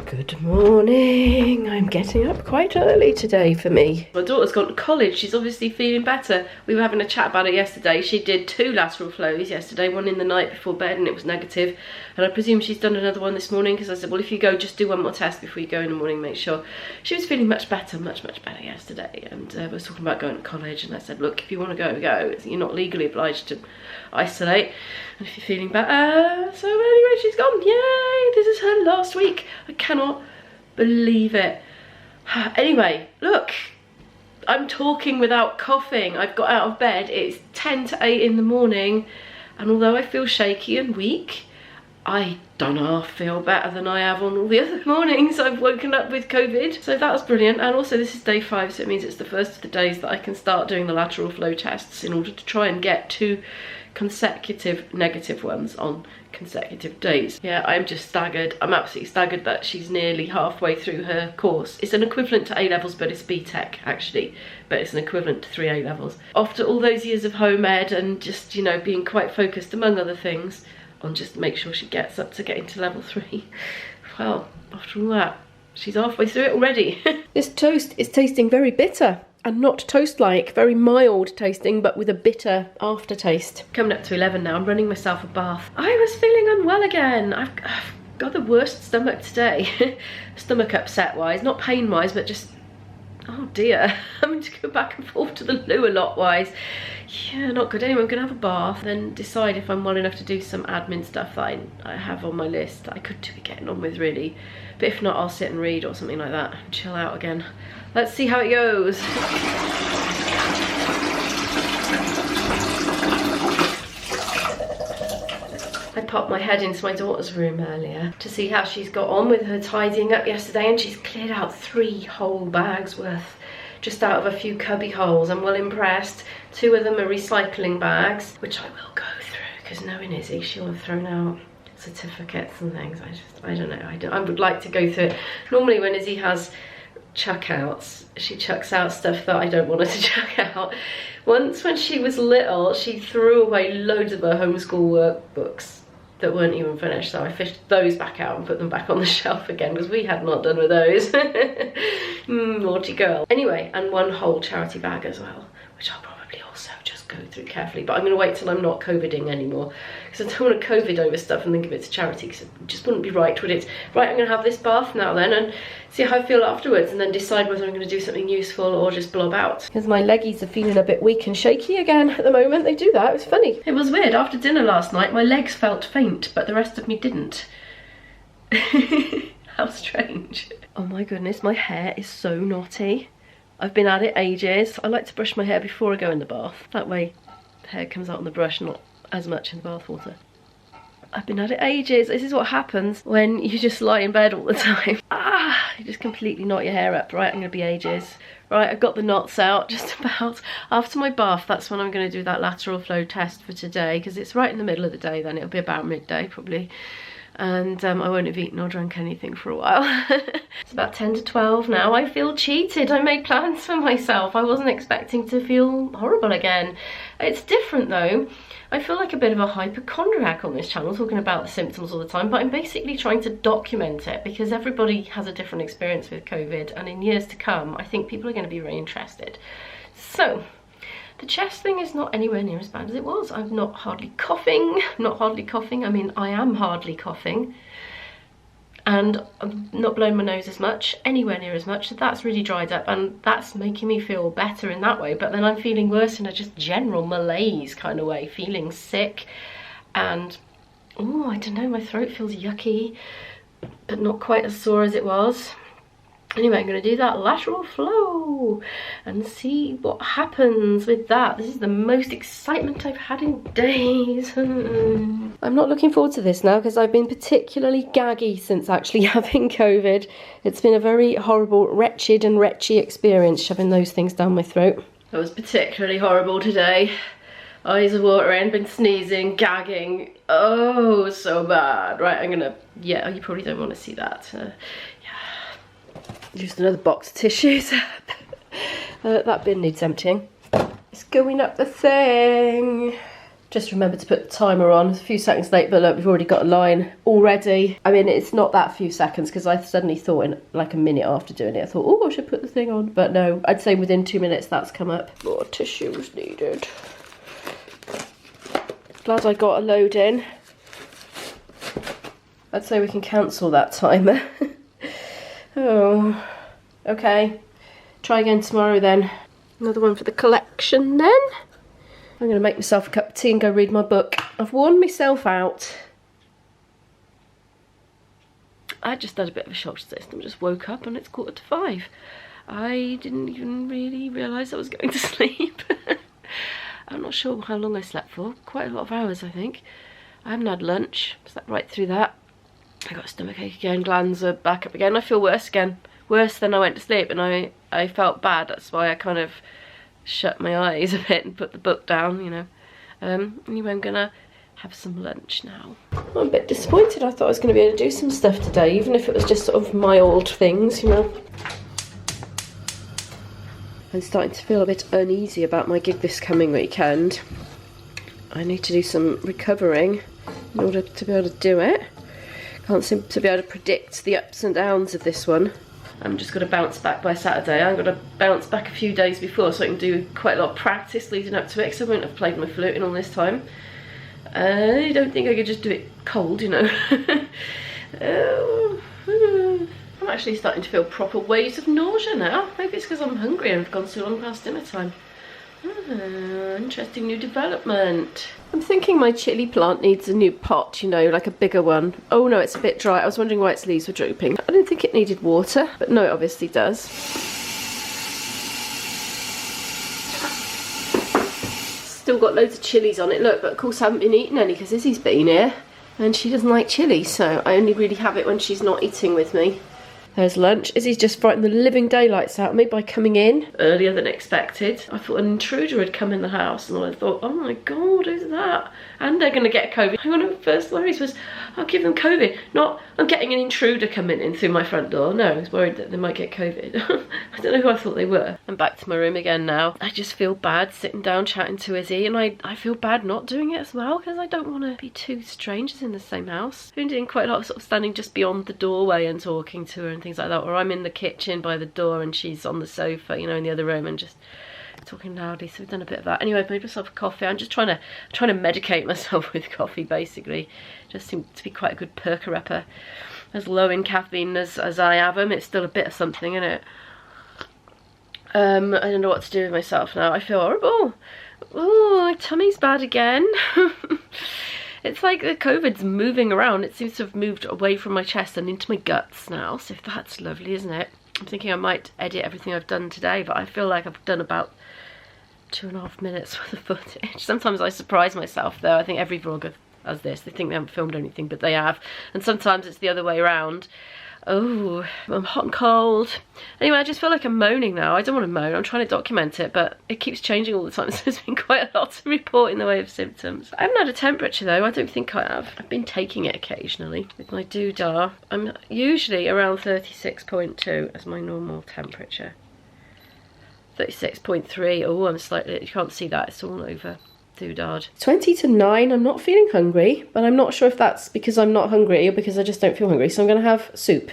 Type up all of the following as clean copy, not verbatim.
Good morning. I'm getting up quite early today for me. My daughter's gone to college. She's obviously feeling better. We were having a chat about it yesterday. She did 2 lateral flows yesterday, one in the night before bed and it was negative. And I presume she's done another one this morning because I said, well, if you go, just do one more test before you go in the morning, make sure. She was feeling much better yesterday. And we were talking about going to college and I said, look, if you want to go, go. You're not legally obliged to isolate. And if you're feeling better, so anyway, she's gone. Yay, this is her last week. I cannot believe it. Anyway, look, I'm talking without coughing. I've got out of bed. It's 10 to 8 in the morning, and although I feel shaky and weak, I don't half feel better than I have on all the other mornings I've woken up with COVID. So that was brilliant. And also this is day 5, so it means it's the first of the days that I can start doing the lateral flow tests in order to try and get 2 consecutive negative ones on consecutive days. Yeah, I'm just staggered. I'm absolutely staggered that she's nearly halfway through her course. It's an equivalent to A levels, but it's BTEC actually, but it's an equivalent to 3 A levels. After all those years of home ed and just, you know, being quite focused among other things on just make sure she gets up to getting to level 3. Well, after all that, she's halfway through it already. This toast is tasting very bitter. And not toast-like, very mild tasting, but with a bitter aftertaste. Coming up to 11 now, I'm running myself a bath. I was feeling unwell again. I've got the worst stomach today. Stomach upset-wise, not pain-wise, but just, oh dear. Having to go back and forth to the loo a lot-wise. Yeah, not good. Anyway, I'm gonna have a bath, then decide if I'm well enough to do some admin stuff that I have on my list that I could be getting on with, really. But if not, I'll sit and read or something like that and chill out again. Let's see how it goes. I popped my head into my daughter's room earlier to see how she's got on with her tidying up yesterday, and she's cleared out 3 whole bags worth just out of a few cubby holes. I'm well impressed. 2 of them are recycling bags, which I will go through because knowing Izzy, she'll have thrown out certificates and things. I don't know. I would like to go through it. Normally when Izzy has chuck outs, she chucks out stuff that I don't want her to chuck out. Once when she was little, she threw away loads of her homeschool workbooks that weren't even finished, so I fished those back out and put them back on the shelf again because we had not done with those. Naughty girl. Anyway, and 1 whole charity bag as well, which I'll probably also just go through carefully, but I'm going to wait till I'm not COVIDing anymore because I don't want to COVID over stuff and then give it to charity because it just wouldn't be right, would it? Right, I'm going to have this bath now then and see how I feel afterwards and then decide whether I'm going to do something useful or just blob out. Because my leggies are feeling a bit weak and shaky again at the moment. They do that. It was funny. It was weird. After dinner last night, my legs felt faint, but the rest of me didn't. How strange. Oh my goodness, my hair is so knotty. I've been at it ages. I like to brush my hair before I go in the bath. That way the hair comes out on the brush, not as much in the bath water. I've been at it ages. This is what happens when you just lie in bed all the time. You just completely knot your hair up. Right, I'm gonna be ages. Right, I've got the knots out just about. After my bath, that's when I'm gonna do that lateral flow test for today because it's right in the middle of the day then. It'll be about midday probably. And I won't have eaten or drunk anything for a while. It's about 10 to 12 now. I feel cheated. I made plans for myself. I wasn't expecting to feel horrible again. It's different though. I feel like a bit of a hypochondriac on this channel, talking about the symptoms all the time, but I'm basically trying to document it because everybody has a different experience with COVID, and in years to come, I think people are going to be very interested. So, the chest thing is not anywhere near as bad as it was. I'm not hardly coughing. I mean, I am hardly coughing. And I'm not blowing my nose as much, anywhere near as much. So that's really dried up and that's making me feel better in that way. But then I'm feeling worse in a just general malaise kind of way, feeling sick. And, oh, I don't know, my throat feels yucky, but not quite as sore as it was. Anyway, I'm going to do that lateral flow and see what happens with that. This is the most excitement I've had in days. I'm not looking forward to this now because I've been particularly gaggy since actually having COVID. It's been a very horrible, wretched and retchy experience shoving those things down my throat. That was particularly horrible today. Eyes are watering, been sneezing, gagging. Oh, so bad. Right, I'm going to, yeah, you probably don't want to see that. Just another box of tissues. That bin needs emptying. It's going up the thing. Just remembered to put the timer on. It's a few seconds late, but look, we've already got a line already. I mean, it's not that few seconds because I suddenly thought in like a minute after doing it, I thought, oh, I should put the thing on. But no, I'd say within 2 minutes that's come up. More tissues needed. Glad I got a load in. I'd say we can cancel that timer. Oh, okay. Try again tomorrow then. Another one for the collection then. I'm going to make myself a cup of tea and go read my book. I've worn myself out. I just had a bit of a shock to the system. Just woke up and it's 5:15. I didn't even really realise I was going to sleep. I'm not sure how long I slept for. Quite a lot of hours, I think. I haven't had lunch. Slept right through that. I got a stomachache again. Glands are back up again. I feel worse again. Worse than I went to sleep, and I felt bad. That's why I kind of shut my eyes a bit and put the book down, you know. Anyway, I'm gonna have some lunch now. I'm a bit disappointed. I thought I was going to be able to do some stuff today, even if it was just sort of mild things, you know. I'm starting to feel a bit uneasy about my gig this coming weekend. I need to do some recovering in order to be able to do it. Can't seem to be able to predict the ups and downs of this one. I'm just going to bounce back by Saturday. I'm going to bounce back a few days before so I can do quite a lot of practice leading up to it, because I won't have played my flute in all this time. I don't think I could just do it cold, you know. I'm actually starting to feel proper waves of nausea now. Maybe it's because I'm hungry and I've gone so long past dinner time. Interesting new development. I'm thinking my chilli plant needs a new pot, you know, like a bigger one. Oh no, it's a bit dry. I was wondering why its leaves were drooping. I didn't think it needed water, but no, it obviously does. Still got loads of chilies on it, look, but of course I haven't been eating any because Izzy's been here and she doesn't like chili, so I only really have it when she's not eating with me. There's lunch. Izzy's just frightened the living daylights out of me by coming in earlier than expected. I thought an intruder had come in the house, and I thought, oh my god, who's that? And they're going to get COVID. One of my first worries was, I'll give them COVID. Not, I'm getting an intruder coming in through my front door. No, I was worried that they might get COVID. I don't know who I thought they were. I'm back to my room again now. I just feel bad sitting down chatting to Izzy, and I feel bad not doing it as well, because I don't want to be two strangers in the same house. I've been doing quite a lot of sort of standing just beyond the doorway and talking to her and things like that, or I'm in the kitchen by the door and she's on the sofa, you know, in the other room, and just talking loudly. So we've done a bit of that. Anyway, I've made myself a coffee. I'm just trying to medicate myself with coffee, basically. Just seems to be quite a good perker-upper. As low in caffeine as I have them, it's still a bit of something in it. I don't know what to do with myself now. I feel horrible. Oh, my tummy's bad again. It's like the COVID's moving around. It seems to have moved away from my chest and into my guts now. So that's lovely, isn't it? I'm thinking I might edit everything I've done today, but I feel like I've done about 2.5 minutes worth of footage. Sometimes I surprise myself though. I think every vlogger has this. They think they haven't filmed anything, but they have. And sometimes it's the other way around. Oh, I'm hot and cold. Anyway, I just feel like I'm moaning now. I don't want to moan. I'm trying to document it, but it keeps changing all the time. So there's been quite a lot to report in the way of symptoms. I haven't had a temperature though. I don't think I have. I've been taking it occasionally with my doodah. I'm usually around 36.2 as my normal temperature. 36.3. Oh, I'm slightly, you can't see that. It's all over. Doodah. 20 to 9. I'm not feeling hungry, but I'm not sure if that's because I'm not hungry or because I just don't feel hungry. So I'm going to have soup.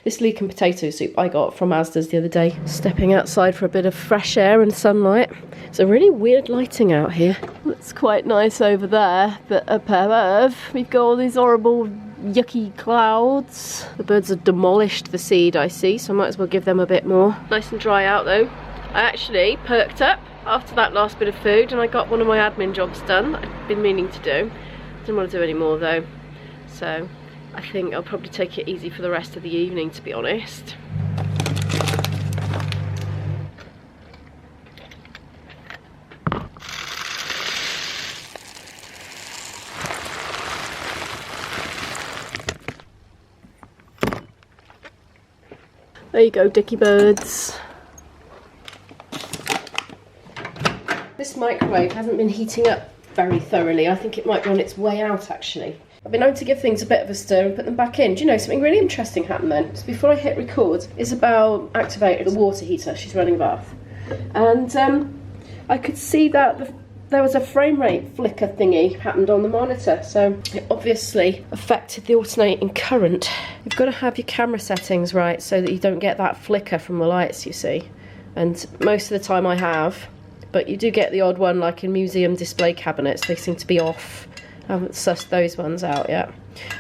This leek and potato soup I got from Asda's the other day. Stepping outside for a bit of fresh air and sunlight. It's a really weird lighting out here. It's quite nice over there, but up above we've got all these horrible yucky clouds. The birds have demolished the seed I see, so I might as well give them a bit more. Nice and dry out though. I actually perked up after that last bit of food and I got one of my admin jobs done that I've been meaning to do. Didn't want to do any more though, so I think I'll probably take it easy for the rest of the evening, to be honest. There you go, dicky birds. This microwave hasn't been heating up very thoroughly. I think it might be on its way out actually. I've been known to give things a bit of a stir and put them back in. Do you know, something really interesting happened then? So before I hit record, Isabel activated the water heater. She's running a bath. And I could see that the there was a frame rate flicker thingy happened on the monitor, so it obviously affected the alternating current. You've got to have your camera settings right so that you don't get that flicker from the lights, you see. And most of the time I have, but you do get the odd one, like in museum display cabinets, they seem to be off. I haven't sussed those ones out yet.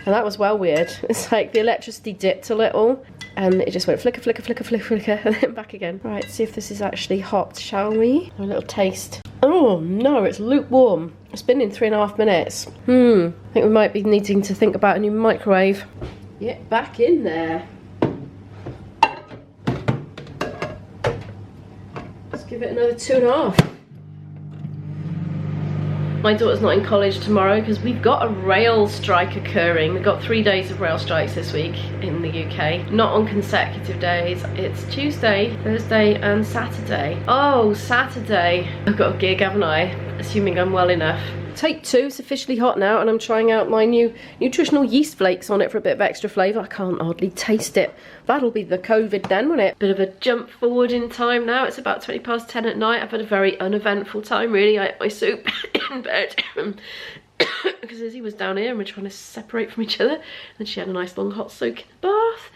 And that was well weird. It's like the electricity dipped a little and it just went flicker, flicker, flicker, flicker, flicker, and then back again. Right, see if this is actually hot, shall we? A little taste. Oh no, it's lukewarm. It's been in 3.5 minutes. I think we might be needing to think about a new microwave. Get back in there. Let's give it another 2.5. My daughter's not in college tomorrow because we've got a rail strike occurring. We've got 3 days of rail strikes this week in the UK. Not on consecutive days. It's Tuesday, Thursday and Saturday. Oh, Saturday. I've got a gig, haven't I? Assuming I'm well enough. Take 2, it's officially hot now and I'm trying out my new nutritional yeast flakes on it for a bit of extra flavour. I can't hardly taste it. That'll be the COVID then, won't it? Bit of a jump forward in time now. It's about 10:20 at night. I've had a very uneventful time really. I ate my soup in bed because Izzy was down here and we're trying to separate from each other. And she had a nice long hot soak in the bath.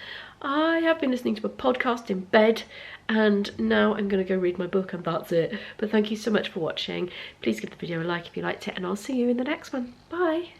I have been listening to a podcast in bed and now I'm going to go read my book and that's it. But thank you so much for watching. Please give the video a like if you liked it and I'll see you in the next one. Bye.